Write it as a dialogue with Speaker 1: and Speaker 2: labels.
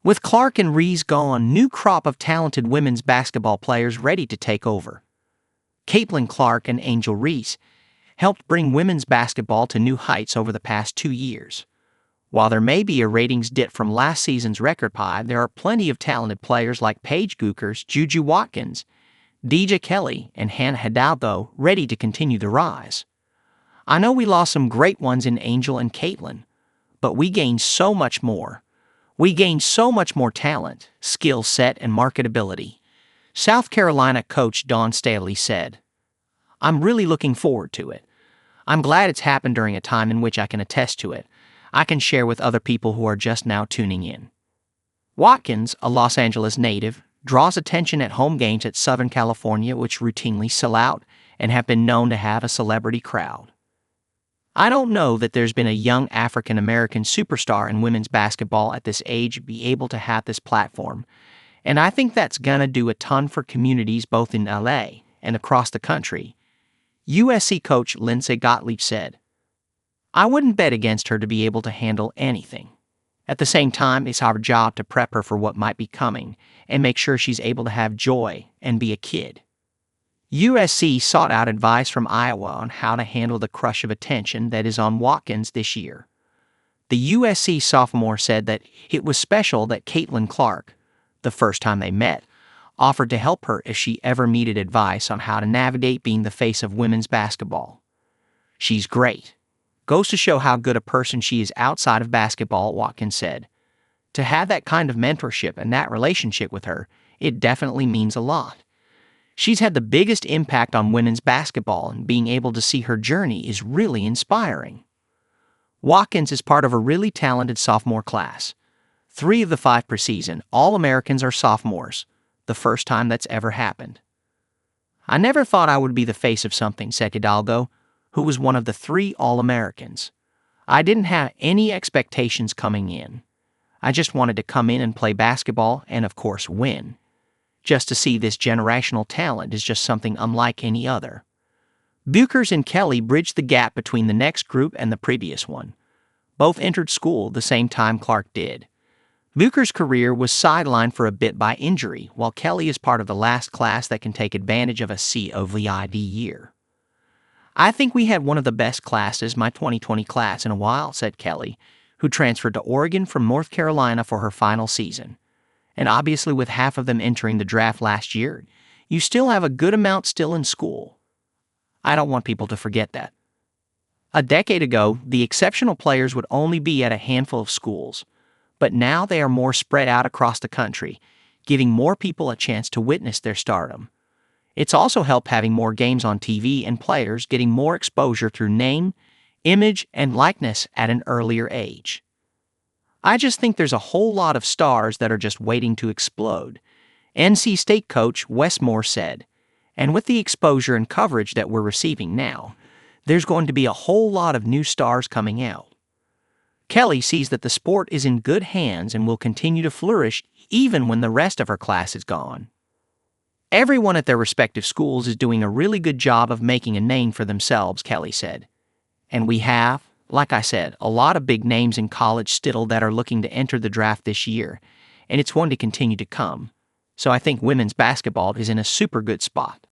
Speaker 1: With Clark and Reese gone, new crop of talented women's basketball players ready to take over. Caitlin Clark and Angel Reese helped bring women's basketball to new heights over the past 2 years. While there may be a ratings dip from last season's record high, there are plenty of talented players like Paige Gookers, Juju Watkins, Deja Kelly, and Hannah Hidalgo ready to continue the rise. I know we lost some great ones in Angel and Caitlin, but we gained so much more. We gained so much more talent, skill set, and marketability. South Carolina coach Dawn Staley said, "I'm really looking forward to it. I'm glad it's happened during a time in which I can attest to it. I can share with other people who are just now tuning in." Watkins, a Los Angeles native, draws attention at home games at Southern California, which routinely sell out and have been known to have a celebrity crowd. I don't know that there's been a young African-American superstar in women's basketball at this age be able to have this platform, and I think that's gonna do a ton for communities both in LA and across the country. USC coach Lindsay Gottlieb said, "I wouldn't bet against her to be able to handle anything. At the same time, it's our job to prep her for what might be coming and make sure she's able to have joy and be a kid." USC sought out advice from Iowa on how to handle the crush of attention that is on Watkins this year. The USC sophomore said that it was special that Caitlin Clark, the first time they met, offered to help her if she ever needed advice on how to navigate being the face of women's basketball. "She's great. Goes to show how good a person she is outside of basketball," Watkins said. "To have that kind of mentorship and that relationship with her, it definitely means a lot. She's had the biggest impact on women's basketball, and being able to see her journey is really inspiring." Watkins is part of a really talented sophomore class. 3 of the 5 per season All-Americans are sophomores, the first time that's ever happened. "I never thought I would be the face of something," said Hidalgo, who was one of the 3 All-Americans. "I didn't have any expectations coming in. I just wanted to come in and play basketball and, of course, win. Just to see this generational talent is just something unlike any other." Gookers and Kelly bridged the gap between the next group and the previous one. Both entered school the same time Clark did. Gookers' career was sidelined for a bit by injury, while Kelly is part of the last class that can take advantage of a COVID year. "I think we had one of the best classes, my 2020 class, in a while," said Kelly, who transferred to Oregon from North Carolina for her final season. "And obviously with half of them entering the draft last year, you still have a good amount still in school. I don't want people to forget that. A decade ago, the exceptional players would only be at a handful of schools, but now they are more spread out across the country, giving more people a chance to witness their stardom. It's also helped having more games on TV and players getting more exposure through name, image, and likeness at an earlier age. I just think there's a whole lot of stars that are just waiting to explode," NC State coach Wes Moore said. "And with the exposure and coverage that we're receiving now, there's going to be a whole lot of new stars coming out." Kelly sees that the sport is in good hands and will continue to flourish even when the rest of her class is gone. "Everyone at their respective schools is doing a really good job of making a name for themselves," Kelly said. "And we have, like I said, a lot of big names in college still that are looking to enter the draft this year, and it's going to continue to come. So I think women's basketball is in a super good spot."